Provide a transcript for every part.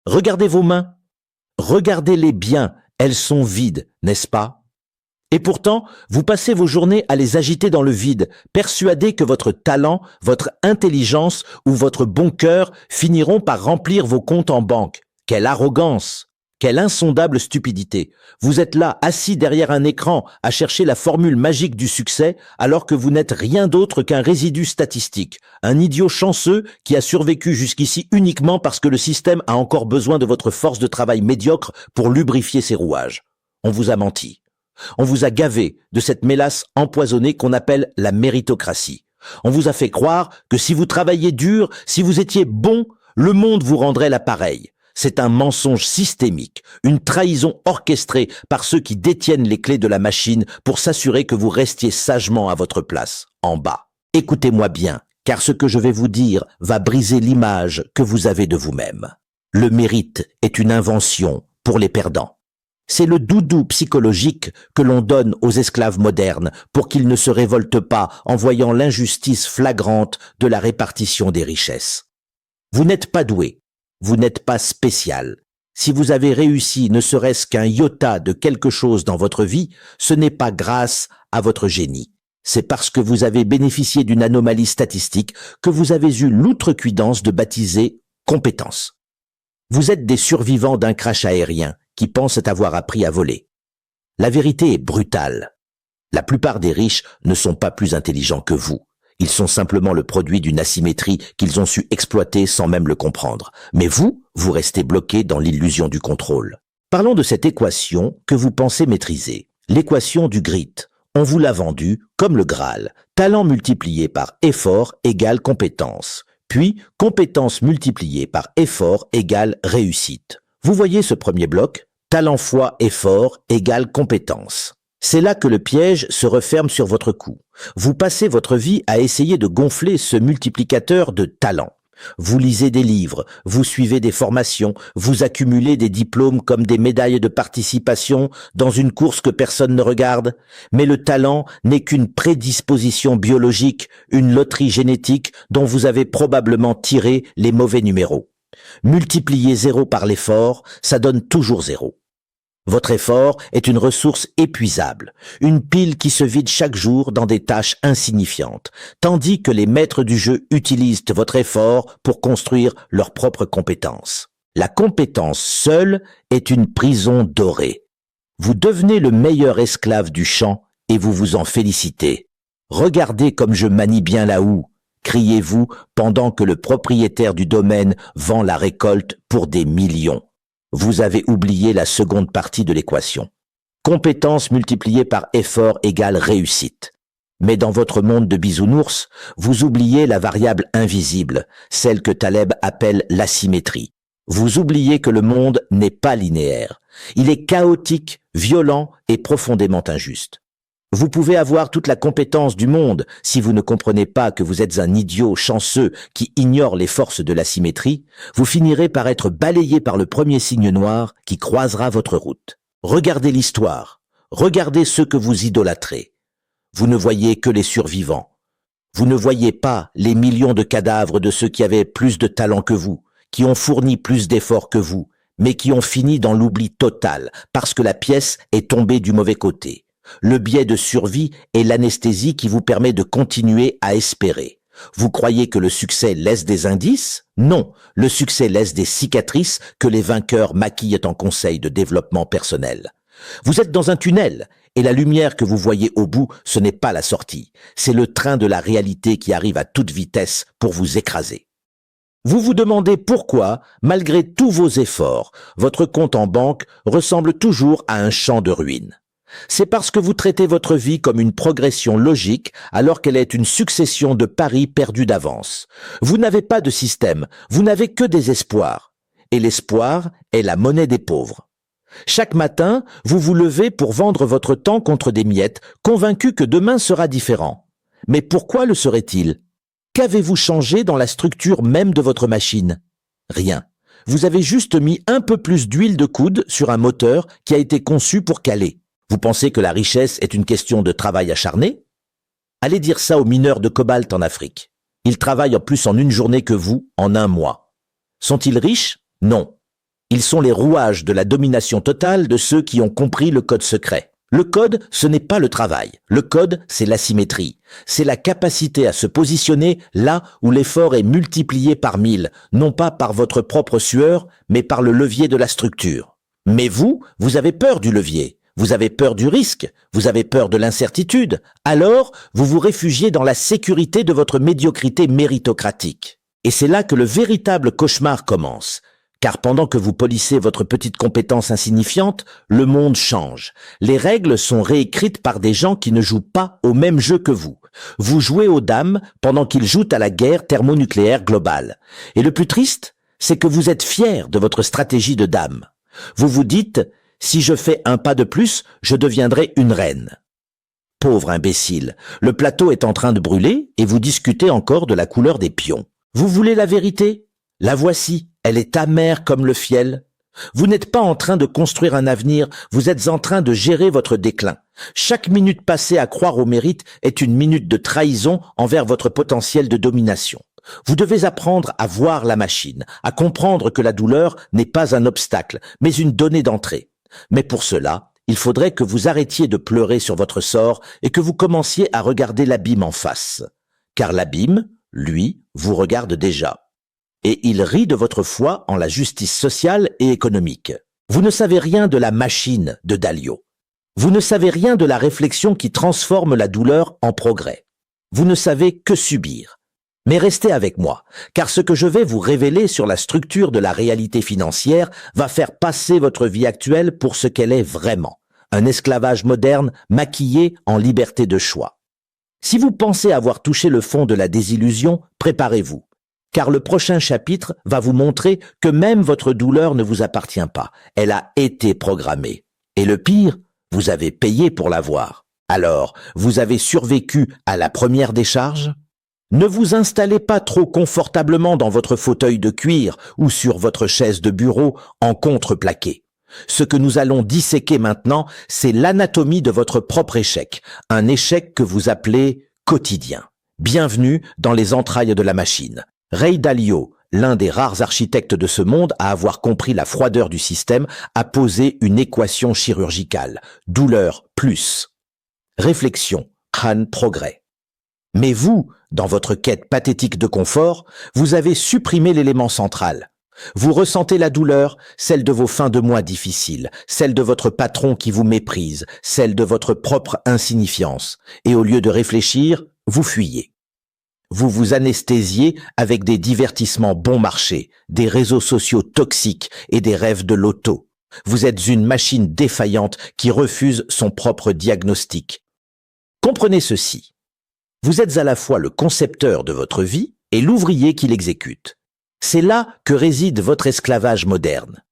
Regardez vos mains. Regardez-les bien. Elles sont vides, n'est-ce pas? Et pourtant, vous passez vos journées à les agiter dans le vide, persuadés que votre talent, votre intelligence ou votre bon cœur finiront par remplir vos comptes en banque. Quelle arrogance! Quelle insondable stupidité! Vous êtes là, assis derrière un écran, à chercher la formule magique du succès, alors que vous n'êtes rien d'autre qu'un résidu statistique, un idiot chanceux qui a survécu jusqu'ici uniquement parce que le système a encore besoin de votre force de travail médiocre pour lubrifier ses rouages. On vous a menti. On vous a gavé de cette mélasse empoisonnée qu'on appelle la méritocratie. On vous a fait croire que si vous travailliez dur, si vous étiez bon, le monde vous rendrait l'appareil. C'est un mensonge systémique, une trahison orchestrée par ceux qui détiennent les clés de la machine pour s'assurer que vous restiez sagement à votre place, en bas. Écoutez-moi bien, car ce que je vais vous dire va briser l'image que vous avez de vous-même. Le mérite est une invention pour les perdants. C'est le doudou psychologique que l'on donne aux esclaves modernes pour qu'ils ne se révoltent pas en voyant l'injustice flagrante de la répartition des richesses. Vous n'êtes pas doué. Vous n'êtes pas spécial. Si vous avez réussi ne serait-ce qu'un iota de quelque chose dans votre vie, ce n'est pas grâce à votre génie. C'est parce que vous avez bénéficié d'une anomalie statistique que vous avez eu l'outrecuidance de baptiser compétence. Vous êtes des survivants d'un crash aérien qui pensent avoir appris à voler. La vérité est brutale. La plupart des riches ne sont pas plus intelligents que vous. Ils sont simplement le produit d'une asymétrie qu'ils ont su exploiter sans même le comprendre. Mais vous restez bloqué dans l'illusion du contrôle. Parlons de cette équation que vous pensez maîtriser. L'équation du grit. On vous l'a vendue comme le Graal. Talent multiplié par effort égale compétence. Puis, compétence multipliée par effort égale réussite. Vous voyez ce premier bloc? Talent fois effort égale compétence. C'est là que le piège se referme sur votre cou. Vous passez votre vie à essayer de gonfler ce multiplicateur de talent. Vous lisez des livres, vous suivez des formations, vous accumulez des diplômes comme des médailles de participation dans une course que personne ne regarde. Mais le talent n'est qu'une prédisposition biologique, une loterie génétique dont vous avez probablement tiré les mauvais numéros. Multiplier 0 par l'effort, ça donne toujours 0. Votre effort est une ressource épuisable, une pile qui se vide chaque jour dans des tâches insignifiantes, tandis que les maîtres du jeu utilisent votre effort pour construire leurs propres compétences. La compétence seule est une prison dorée. Vous devenez le meilleur esclave du champ et vous vous en félicitez. Regardez comme je manie bien la houe, criez-vous pendant que le propriétaire du domaine vend la récolte pour des millions. Vous avez oublié la seconde partie de l'équation. Compétence multipliée par effort égale réussite. Mais dans votre monde de bisounours, vous oubliez la variable invisible, celle que Taleb appelle l'asymétrie. Vous oubliez que le monde n'est pas linéaire. Il est chaotique, violent et profondément injuste. Vous pouvez avoir toute la compétence du monde si vous ne comprenez pas que vous êtes un idiot chanceux qui ignore les forces de la symétrie, vous finirez par être balayé par le premier signe noir qui croisera votre route. Regardez l'histoire, regardez ceux que vous idolâtrez. Vous ne voyez que les survivants. Vous ne voyez pas les millions de cadavres de ceux qui avaient plus de talent que vous, qui ont fourni plus d'efforts que vous, mais qui ont fini dans l'oubli total parce que la pièce est tombée du mauvais côté. Le biais de survie est l'anesthésie qui vous permet de continuer à espérer. Vous croyez que le succès laisse des indices? Non, le succès laisse des cicatrices que les vainqueurs maquillent en conseil de développement personnel. Vous êtes dans un tunnel et la lumière que vous voyez au bout, ce n'est pas la sortie. C'est le train de la réalité qui arrive à toute vitesse pour vous écraser. Vous vous demandez pourquoi, malgré tous vos efforts, votre compte en banque ressemble toujours à un champ de ruines. C'est parce que vous traitez votre vie comme une progression logique alors qu'elle est une succession de paris perdus d'avance. Vous n'avez pas de système, vous n'avez que des espoirs. Et l'espoir est la monnaie des pauvres. Chaque matin, vous vous levez pour vendre votre temps contre des miettes, convaincu que demain sera différent. Mais pourquoi le serait-il? Qu'avez-vous changé dans la structure même de votre machine? Rien. Vous avez juste mis un peu plus d'huile de coude sur un moteur qui a été conçu pour caler. Vous pensez que la richesse est une question de travail acharné? Allez dire ça aux mineurs de cobalt en Afrique. Ils travaillent en plus en une journée que vous, en un mois. Sont-ils riches? Non. Ils sont les rouages de la domination totale de ceux qui ont compris le code secret. Le code, ce n'est pas le travail. Le code, c'est l'asymétrie. C'est la capacité à se positionner là où l'effort est multiplié par 1000, non pas par votre propre sueur, mais par le levier de la structure. Mais vous avez peur du levier. Vous avez peur du risque, vous avez peur de l'incertitude, alors vous vous réfugiez dans la sécurité de votre médiocrité méritocratique. Et c'est là que le véritable cauchemar commence. Car pendant que vous polissez votre petite compétence insignifiante, le monde change. Les règles sont réécrites par des gens qui ne jouent pas au même jeu que vous. Vous jouez aux dames pendant qu'ils jouent à la guerre thermonucléaire globale. Et le plus triste, c'est que vous êtes fier de votre stratégie de dame. Vous vous dites: si je fais un pas de plus, je deviendrai une reine. Pauvre imbécile, le plateau est en train de brûler et vous discutez encore de la couleur des pions. Vous voulez la vérité? La voici, elle est amère comme le fiel. Vous n'êtes pas en train de construire un avenir, vous êtes en train de gérer votre déclin. Chaque minute passée à croire au mérite est une minute de trahison envers votre potentiel de domination. Vous devez apprendre à voir la machine, à comprendre que la douleur n'est pas un obstacle, mais une donnée d'entrée. Mais pour cela, il faudrait que vous arrêtiez de pleurer sur votre sort et que vous commenciez à regarder l'abîme en face. Car l'abîme, lui, vous regarde déjà. Et il rit de votre foi en la justice sociale et économique. Vous ne savez rien de la machine de Dalio. Vous ne savez rien de la réflexion qui transforme la douleur en progrès. Vous ne savez que subir. Mais restez avec moi, car ce que je vais vous révéler sur la structure de la réalité financière va faire passer votre vie actuelle pour ce qu'elle est vraiment, un esclavage moderne maquillé en liberté de choix. Si vous pensez avoir touché le fond de la désillusion, préparez-vous, car le prochain chapitre va vous montrer que même votre douleur ne vous appartient pas, elle a été programmée. Et le pire, vous avez payé pour l'avoir. Alors, vous avez survécu à la première décharge ? Ne vous installez pas trop confortablement dans votre fauteuil de cuir ou sur votre chaise de bureau en contreplaqué. Ce que nous allons disséquer maintenant, c'est l'anatomie de votre propre échec, un échec que vous appelez quotidien. Bienvenue dans les entrailles de la machine. Ray Dalio, l'un des rares architectes de ce monde à avoir compris la froideur du système, a posé une équation chirurgicale. Douleur plus réflexion, crâne progrès. Mais vous, dans votre quête pathétique de confort, vous avez supprimé l'élément central. Vous ressentez la douleur, celle de vos fins de mois difficiles, celle de votre patron qui vous méprise, celle de votre propre insignifiance. Et au lieu de réfléchir, vous fuyez. Vous vous anesthésiez avec des divertissements bon marché, des réseaux sociaux toxiques et des rêves de loto. Vous êtes une machine défaillante qui refuse son propre diagnostic. Comprenez ceci. Vous êtes à la fois le concepteur de votre vie et l'ouvrier qui l'exécute. C'est là que réside votre esclavage moderne.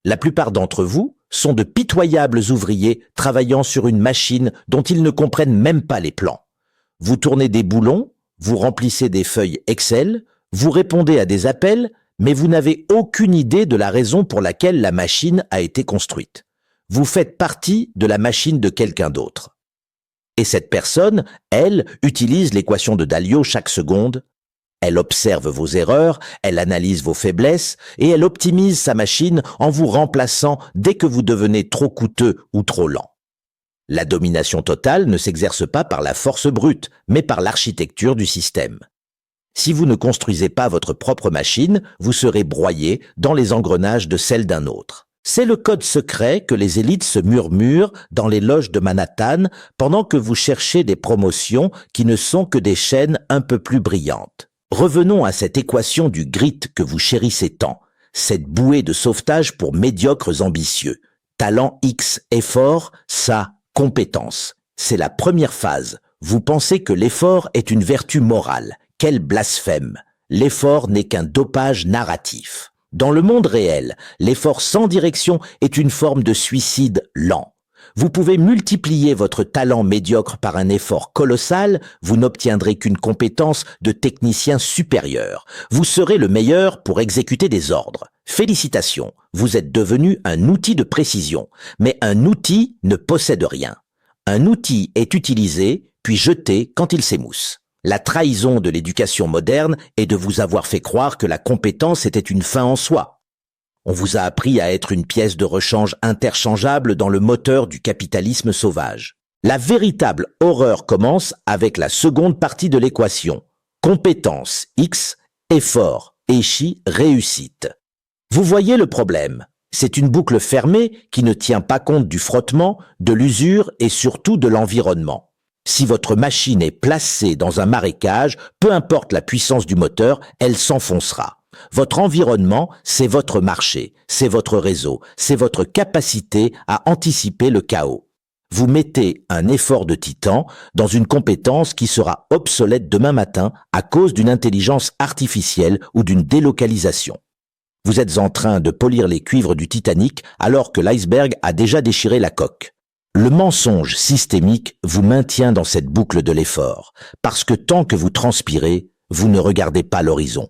La plupart d'entre vous sont de pitoyables ouvriers travaillant sur une machine dont ils ne comprennent même pas les plans. Vous tournez des boulons, vous remplissez des feuilles Excel, vous répondez à des appels, mais vous n'avez aucune idée de la raison pour laquelle la machine a été construite. Vous faites partie de la machine de quelqu'un d'autre. Et cette personne, elle, utilise l'équation de Dalio chaque seconde. Elle observe vos erreurs, elle analyse vos faiblesses et elle optimise sa machine en vous remplaçant dès que vous devenez trop coûteux ou trop lent. La domination totale ne s'exerce pas par la force brute, mais par l'architecture du système. Si vous ne construisez pas votre propre machine, vous serez broyé dans les engrenages de celle d'un autre. C'est le code secret que les élites se murmurent dans les loges de Manhattan pendant que vous cherchez des promotions qui ne sont que des chaînes un peu plus brillantes. Revenons à cette équation du grit que vous chérissez tant, cette bouée de sauvetage pour médiocres ambitieux. Talent X, effort, ça, compétence. C'est la première phase. Vous pensez que l'effort est une vertu morale. Quel blasphème! L'effort n'est qu'un dopage narratif. Dans le monde réel, l'effort sans direction est une forme de suicide lent. Vous pouvez multiplier votre talent médiocre par un effort colossal, vous n'obtiendrez qu'une compétence de technicien supérieur. Vous serez le meilleur pour exécuter des ordres. Félicitations, vous êtes devenu un outil de précision. Mais un outil ne possède rien. Un outil est utilisé, puis jeté quand il s'émousse. La trahison de l'éducation moderne est de vous avoir fait croire que la compétence était une fin en soi. On vous a appris à être une pièce de rechange interchangeable dans le moteur du capitalisme sauvage. La véritable horreur commence avec la seconde partie de l'équation. Compétence X, effort, échis, réussite. Vous voyez le problème. C'est une boucle fermée qui ne tient pas compte du frottement, de l'usure et surtout de l'environnement. Si votre machine est placée dans un marécage, peu importe la puissance du moteur, elle s'enfoncera. Votre environnement, c'est votre marché, c'est votre réseau, c'est votre capacité à anticiper le chaos. Vous mettez un effort de titan dans une compétence qui sera obsolète demain matin à cause d'une intelligence artificielle ou d'une délocalisation. Vous êtes en train de polir les cuivres du Titanic alors que l'iceberg a déjà déchiré la coque. Le mensonge systémique vous maintient dans cette boucle de l'effort, parce que tant que vous transpirez, vous ne regardez pas l'horizon.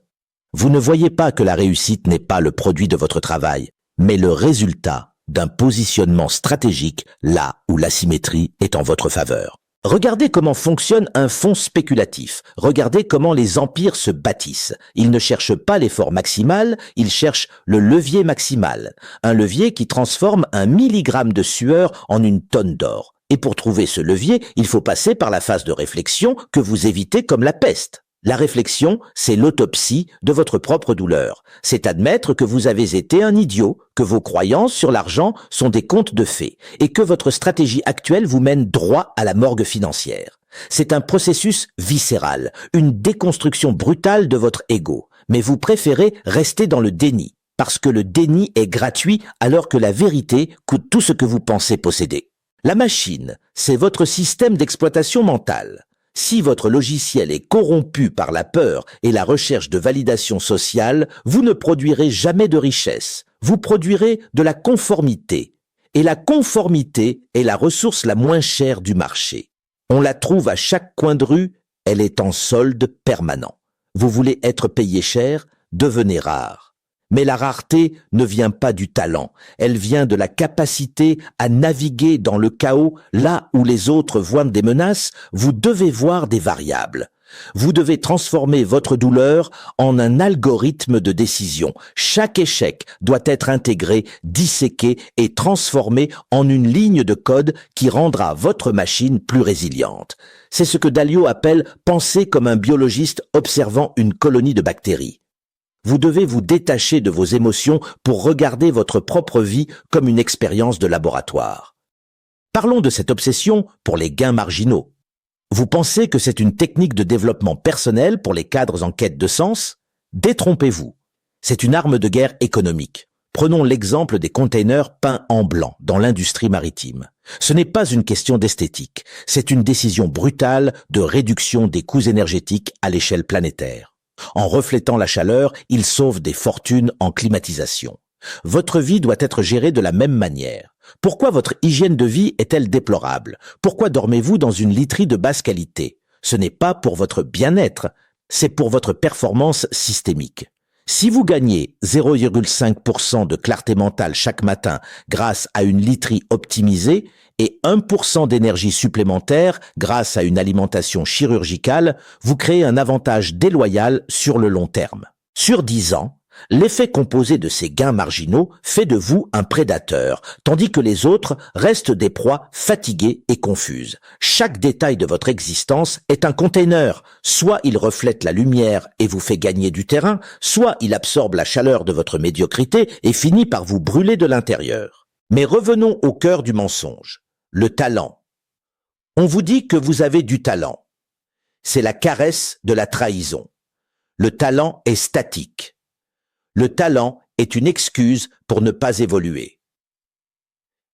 Vous ne voyez pas que la réussite n'est pas le produit de votre travail, mais le résultat d'un positionnement stratégique là où l'asymétrie est en votre faveur. Regardez comment fonctionne un fonds spéculatif. Regardez comment les empires se bâtissent. Ils ne cherchent pas l'effort maximal, ils cherchent le levier maximal. Un levier qui transforme 1 milligramme de sueur en une tonne d'or. Et pour trouver ce levier, il faut passer par la phase de réflexion que vous évitez comme la peste. La réflexion, c'est l'autopsie de votre propre douleur. C'est admettre que vous avez été un idiot, que vos croyances sur l'argent sont des contes de fées, et que votre stratégie actuelle vous mène droit à la morgue financière. C'est un processus viscéral, une déconstruction brutale de votre ego. Mais vous préférez rester dans le déni, parce que le déni est gratuit alors que la vérité coûte tout ce que vous pensez posséder. La machine, c'est votre système d'exploitation mentale. Si votre logiciel est corrompu par la peur et la recherche de validation sociale, vous ne produirez jamais de richesse. Vous produirez de la conformité. Et la conformité est la ressource la moins chère du marché. On la trouve à chaque coin de rue, elle est en solde permanent. Vous voulez être payé cher, devenez rare. Mais la rareté ne vient pas du talent, elle vient de la capacité à naviguer dans le chaos là où les autres voient des menaces, vous devez voir des variables. Vous devez transformer votre douleur en un algorithme de décision. Chaque échec doit être intégré, disséqué et transformé en une ligne de code qui rendra votre machine plus résiliente. C'est ce que Dalio appelle « penser comme un biologiste observant une colonie de bactéries ». Vous devez vous détacher de vos émotions pour regarder votre propre vie comme une expérience de laboratoire. Parlons de cette obsession pour les gains marginaux. Vous pensez que c'est une technique de développement personnel pour les cadres en quête de sens? Détrompez-vous. C'est une arme de guerre économique. Prenons l'exemple des containers peints en blanc dans l'industrie maritime. Ce n'est pas une question d'esthétique, c'est une décision brutale de réduction des coûts énergétiques à l'échelle planétaire. En reflétant la chaleur, il sauve des fortunes en climatisation. Votre vie doit être gérée de la même manière. Pourquoi votre hygiène de vie est-elle déplorable? Pourquoi dormez-vous dans une literie de basse qualité? Ce n'est pas pour votre bien-être, c'est pour votre performance systémique. Si vous gagnez 0,5% de clarté mentale chaque matin grâce à une literie optimisée et 1% d'énergie supplémentaire grâce à une alimentation chirurgicale, vous créez un avantage déloyal sur le long terme. Sur 10 ans, l'effet composé de ces gains marginaux fait de vous un prédateur, tandis que les autres restent des proies fatiguées et confuses. Chaque détail de votre existence est un container. Soit il reflète la lumière et vous fait gagner du terrain, soit il absorbe la chaleur de votre médiocrité et finit par vous brûler de l'intérieur. Mais revenons au cœur du mensonge. Le talent. On vous dit que vous avez du talent. C'est la caresse de la trahison. Le talent est statique. Le talent est une excuse pour ne pas évoluer.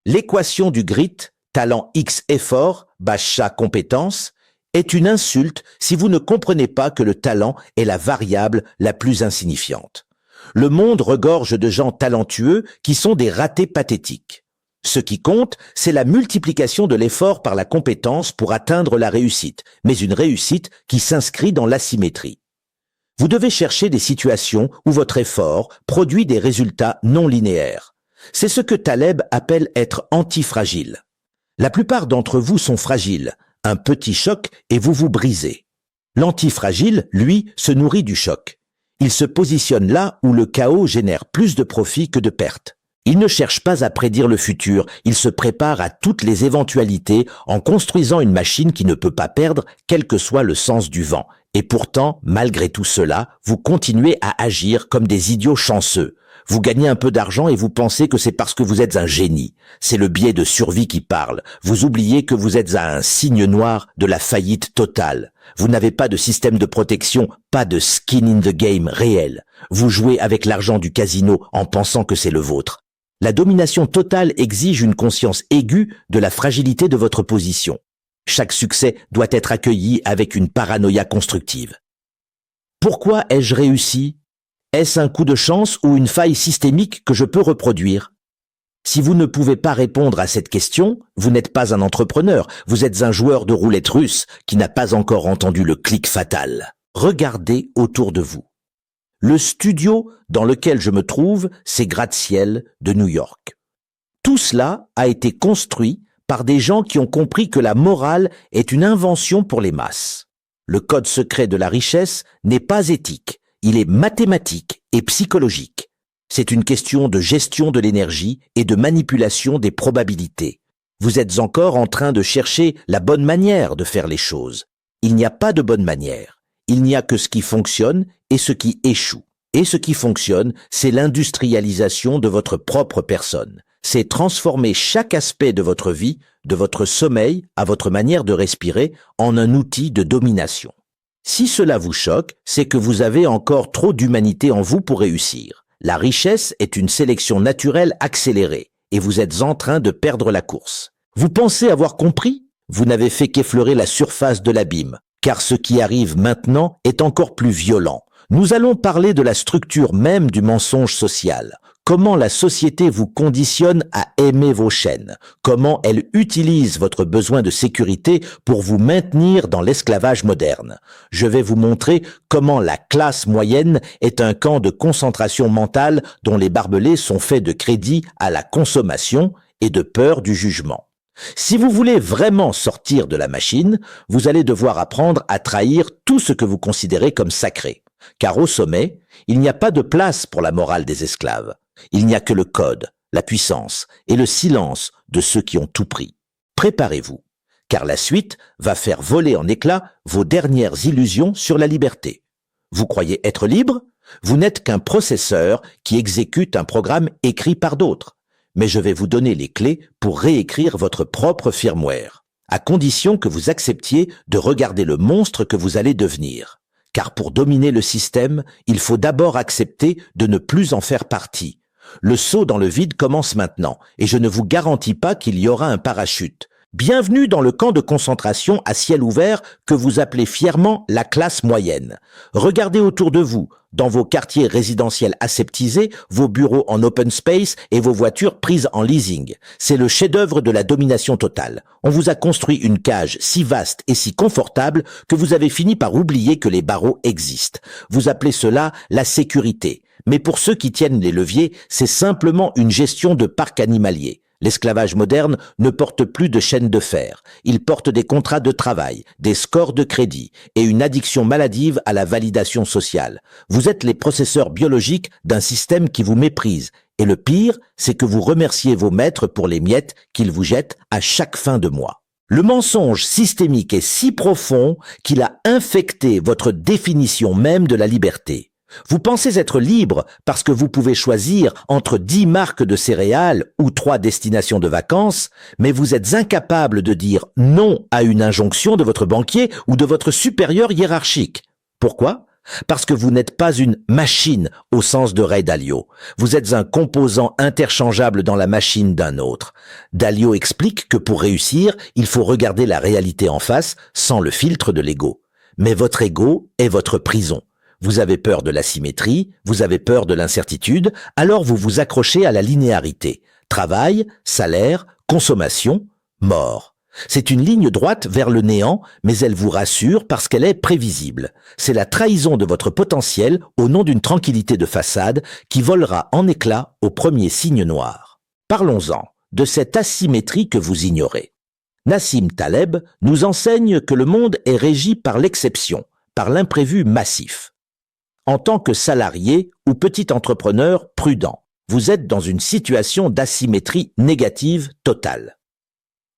L'équation du grit, talent X effort, =chat compétence, est une insulte si vous ne comprenez pas que le talent est la variable la plus insignifiante. Le monde regorge de gens talentueux qui sont des ratés pathétiques. Ce qui compte, c'est la multiplication de l'effort par la compétence pour atteindre la réussite, mais une réussite qui s'inscrit dans l'asymétrie. Vous devez chercher des situations où votre effort produit des résultats non linéaires. C'est ce que Taleb appelle être antifragile. La plupart d'entre vous sont fragiles. Un petit choc et vous vous brisez. L'antifragile, lui, se nourrit du choc. Il se positionne là où le chaos génère plus de profits que de pertes. Il ne cherche pas à prédire le futur, il se prépare à toutes les éventualités en construisant une machine qui ne peut pas perdre quel que soit le sens du vent. Et pourtant, malgré tout cela, vous continuez à agir comme des idiots chanceux. Vous gagnez un peu d'argent et vous pensez que c'est parce que vous êtes un génie. C'est le biais de survie qui parle. Vous oubliez que vous êtes à un signe noir de la faillite totale. Vous n'avez pas de système de protection, pas de skin in the game réel. Vous jouez avec l'argent du casino en pensant que c'est le vôtre. La domination totale exige une conscience aiguë de la fragilité de votre position. Chaque succès doit être accueilli avec une paranoïa constructive. Pourquoi ai-je réussi ? Est-ce un coup de chance ou une faille systémique que je peux reproduire ? Si vous ne pouvez pas répondre à cette question, vous n'êtes pas un entrepreneur, vous êtes un joueur de roulette russe qui n'a pas encore entendu le clic fatal. Regardez autour de vous. Le studio dans lequel je me trouve, c'est gratte-ciel de New York. Tout cela a été construit par des gens qui ont compris que la morale est une invention pour les masses. Le code secret de la richesse n'est pas éthique, il est mathématique et psychologique. C'est une question de gestion de l'énergie et de manipulation des probabilités. Vous êtes encore en train de chercher la bonne manière de faire les choses. Il n'y a pas de bonne manière. Il n'y a que ce qui fonctionne et ce qui échoue. Et ce qui fonctionne, c'est l'industrialisation de votre propre personne. C'est transformer chaque aspect de votre vie, de votre sommeil à votre manière de respirer, en un outil de domination. Si cela vous choque, c'est que vous avez encore trop d'humanité en vous pour réussir. La richesse est une sélection naturelle accélérée et vous êtes en train de perdre la course. Vous pensez avoir compris ? Vous n'avez fait qu'effleurer la surface de l'abîme, car ce qui arrive maintenant est encore plus violent. Nous allons parler de la structure même du mensonge social. Comment la société vous conditionne à aimer vos chaînes. Comment elle utilise votre besoin de sécurité pour vous maintenir dans l'esclavage moderne. Je vais vous montrer comment la classe moyenne est un camp de concentration mentale dont les barbelés sont faits de crédit à la consommation et de peur du jugement. Si vous voulez vraiment sortir de la machine, vous allez devoir apprendre à trahir tout ce que vous considérez comme sacré. Car au sommet, il n'y a pas de place pour la morale des esclaves. Il n'y a que le code, la puissance et le silence de ceux qui ont tout pris. Préparez-vous, car la suite va faire voler en éclats vos dernières illusions sur la liberté. Vous croyez être libre ? Vous n'êtes qu'un processeur qui exécute un programme écrit par d'autres. Mais je vais vous donner les clés pour réécrire votre propre firmware, à condition que vous acceptiez de regarder le monstre que vous allez devenir. Car pour dominer le système, il faut d'abord accepter de ne plus en faire partie. Le saut dans le vide commence maintenant, et je ne vous garantis pas qu'il y aura un parachute. Bienvenue dans le camp de concentration à ciel ouvert que vous appelez fièrement la classe moyenne. Regardez autour de vous, dans vos quartiers résidentiels aseptisés, vos bureaux en open space et vos voitures prises en leasing. C'est le chef-d'œuvre de la domination totale. On vous a construit une cage si vaste et si confortable que vous avez fini par oublier que les barreaux existent. Vous appelez cela la sécurité. Mais pour ceux qui tiennent les leviers, c'est simplement une gestion de parc animalier. L'esclavage moderne ne porte plus de chaînes de fer. Il porte des contrats de travail, des scores de crédit et une addiction maladive à la validation sociale. Vous êtes les processeurs biologiques d'un système qui vous méprise. Et le pire, c'est que vous remerciez vos maîtres pour les miettes qu'ils vous jettent à chaque fin de mois. Le mensonge systémique est si profond qu'il a infecté votre définition même de la liberté. Vous pensez être libre parce que vous pouvez choisir entre 10 marques de céréales ou 3 destinations de vacances, mais vous êtes incapable de dire non à une injonction de votre banquier ou de votre supérieur hiérarchique. Pourquoi ? Parce que vous n'êtes pas une machine au sens de Ray Dalio. Vous êtes un composant interchangeable dans la machine d'un autre. Dalio explique que pour réussir, il faut regarder la réalité en face sans le filtre de l'ego. Mais votre ego est votre prison. Vous avez peur de l'asymétrie, vous avez peur de l'incertitude, alors vous vous accrochez à la linéarité. Travail, salaire, consommation, mort. C'est une ligne droite vers le néant, mais elle vous rassure parce qu'elle est prévisible. C'est la trahison de votre potentiel au nom d'une tranquillité de façade qui volera en éclats au premier signe noir. Parlons-en de cette asymétrie que vous ignorez. Nassim Taleb nous enseigne que le monde est régi par l'exception, par l'imprévu massif. en tant que salarié ou petit entrepreneur prudent. Vous êtes dans une situation d'asymétrie négative totale.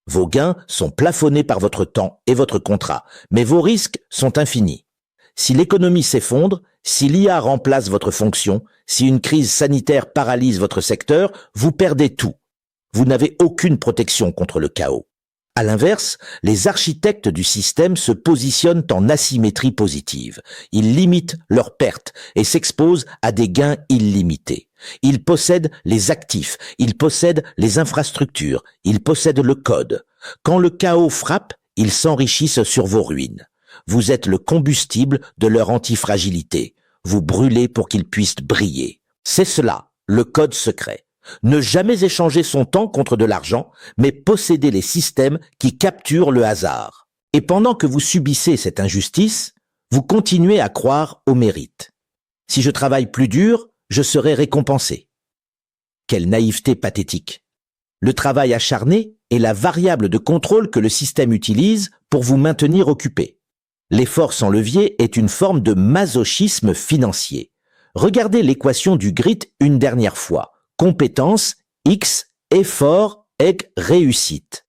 Vos gains sont plafonnés par votre temps et votre contrat, mais vos risques sont infinis. Si l'économie s'effondre, si l'IA remplace votre fonction, si une crise sanitaire paralyse votre secteur, vous perdez tout. Vous n'avez aucune protection contre le chaos. À l'inverse, les architectes du système se positionnent en asymétrie positive. Ils limitent leurs pertes et s'exposent à des gains illimités. Ils possèdent les actifs, ils possèdent les infrastructures, ils possèdent le code. Quand le chaos frappe, ils s'enrichissent sur vos ruines. Vous êtes le combustible de leur antifragilité. Vous brûlez pour qu'ils puissent briller. C'est cela, le code secret. Ne jamais échanger son temps contre de l'argent, mais posséder les systèmes qui capturent le hasard. Et pendant que vous subissez cette injustice, vous continuez à croire au mérite. Si je travaille plus dur, je serai récompensé. Quelle naïveté pathétique. Le travail acharné est la variable de contrôle que le système utilise pour vous maintenir occupé. L'effort sans levier est une forme de masochisme financier. Regardez l'équation du grit une dernière fois. Compétence, X, effort, égale réussite.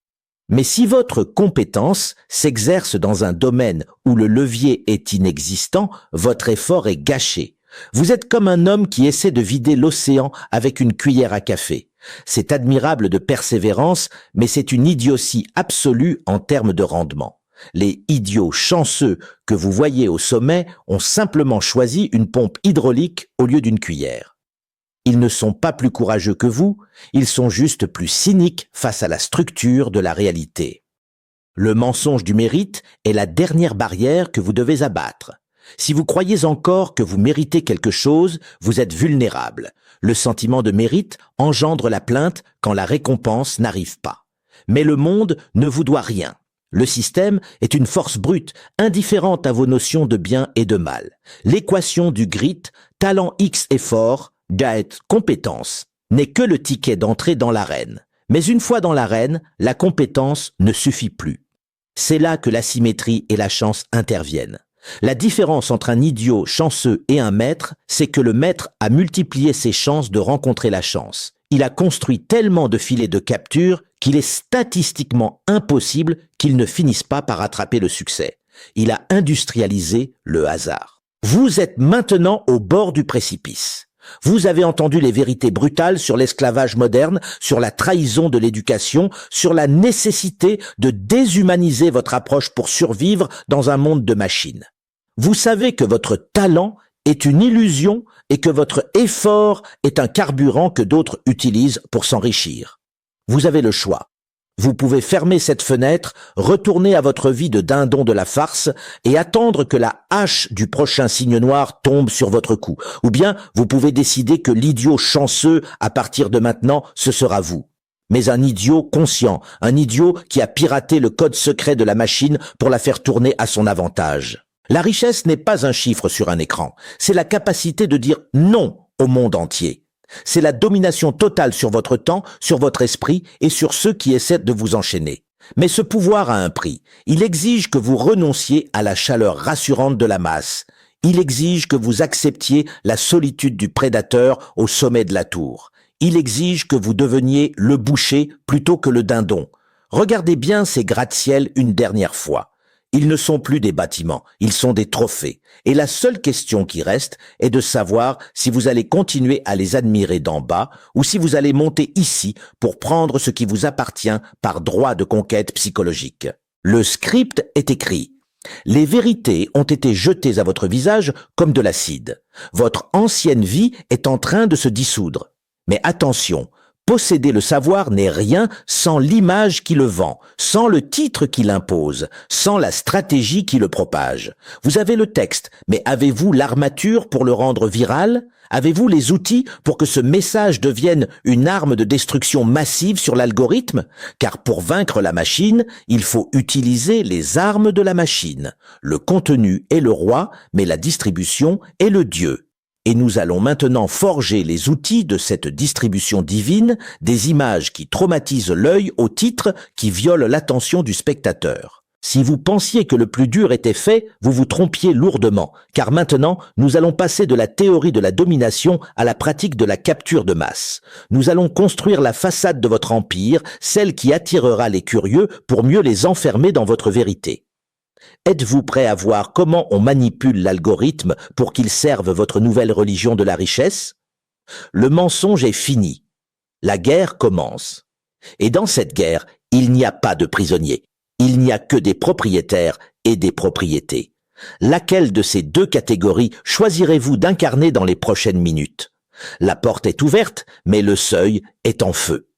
Mais si votre compétence s'exerce dans un domaine où le levier est inexistant, votre effort est gâché. Vous êtes comme un homme qui essaie de vider l'océan avec une cuillère à café. C'est admirable de persévérance, mais c'est une idiotie absolue en termes de rendement. Les idiots chanceux que vous voyez au sommet ont simplement choisi une pompe hydraulique au lieu d'une cuillère. Ils ne sont pas plus courageux que vous, ils sont juste plus cyniques face à la structure de la réalité. Le mensonge du mérite est la dernière barrière que vous devez abattre. Si vous croyez encore que vous méritez quelque chose, vous êtes vulnérable. Le sentiment de mérite engendre la plainte quand la récompense n'arrive pas. Mais le monde ne vous doit rien. Le système est une force brute, indifférente à vos notions de bien et de mal. L'équation du grit, talent X effort, diet compétence, n'est que le ticket d'entrée dans l'arène. Mais une fois dans l'arène, la compétence ne suffit plus. C'est là que l'asymétrie et la chance interviennent. La différence entre un idiot chanceux et un maître, c'est que le maître a multiplié ses chances de rencontrer la chance. Il a construit tellement de filets de capture qu'il est statistiquement impossible qu'il ne finisse pas par attraper le succès. Il a industrialisé le hasard. Vous êtes maintenant au bord du précipice. Vous avez entendu les vérités brutales sur l'esclavage moderne, sur la trahison de l'éducation, sur la nécessité de déshumaniser votre approche pour survivre dans un monde de machines. Vous savez que votre talent est une illusion et que votre effort est un carburant que d'autres utilisent pour s'enrichir. Vous avez le choix. Vous pouvez fermer cette fenêtre, retourner à votre vie de dindon de la farce et attendre que la hache du prochain signe noir tombe sur votre cou. Ou bien vous pouvez décider que l'idiot chanceux, à partir de maintenant, ce sera vous. Mais un idiot conscient, un idiot qui a piraté le code secret de la machine pour la faire tourner à son avantage. La richesse n'est pas un chiffre sur un écran, c'est la capacité de dire non au monde entier. C'est la domination totale sur votre temps, sur votre esprit et sur ceux qui essaient de vous enchaîner. Mais ce pouvoir a un prix. Il exige que vous renonciez à la chaleur rassurante de la masse. Il exige que vous acceptiez la solitude du prédateur au sommet de la tour. Il exige que vous deveniez le boucher plutôt que le dindon. Regardez bien ces gratte-ciel une dernière fois. Ils ne sont plus des bâtiments, ils sont des trophées. Et la seule question qui reste est de savoir si vous allez continuer à les admirer d'en bas ou si vous allez monter ici pour prendre ce qui vous appartient par droit de conquête psychologique. Le script est écrit. Les vérités ont été jetées à votre visage comme de l'acide. Votre ancienne vie est en train de se dissoudre. Mais attention, posséder le savoir n'est rien sans l'image qui le vend, sans le titre qui l'impose, sans la stratégie qui le propage. Vous avez le texte, mais avez-vous l'armature pour le rendre viral ? Avez-vous les outils pour que ce message devienne une arme de destruction massive sur l'algorithme ? Car pour vaincre la machine, il faut utiliser les armes de la machine. Le contenu est le roi, mais la distribution est le dieu. Et nous allons maintenant forger les outils de cette distribution divine, des images qui traumatisent l'œil au titre qui violent l'attention du spectateur. Si vous pensiez que le plus dur était fait, vous vous trompiez lourdement, car maintenant, nous allons passer de la théorie de la domination à la pratique de la capture de masse. Nous allons construire la façade de votre empire, celle qui attirera les curieux pour mieux les enfermer dans votre vérité. Êtes-vous prêt à voir comment on manipule l'algorithme pour qu'il serve votre nouvelle religion de la richesse? Le mensonge est fini. La guerre commence. Et dans cette guerre, il n'y a pas de prisonniers. Il n'y a que des propriétaires et des propriétés. Laquelle de ces deux catégories choisirez-vous d'incarner dans les prochaines minutes? La porte est ouverte, mais le seuil est en feu.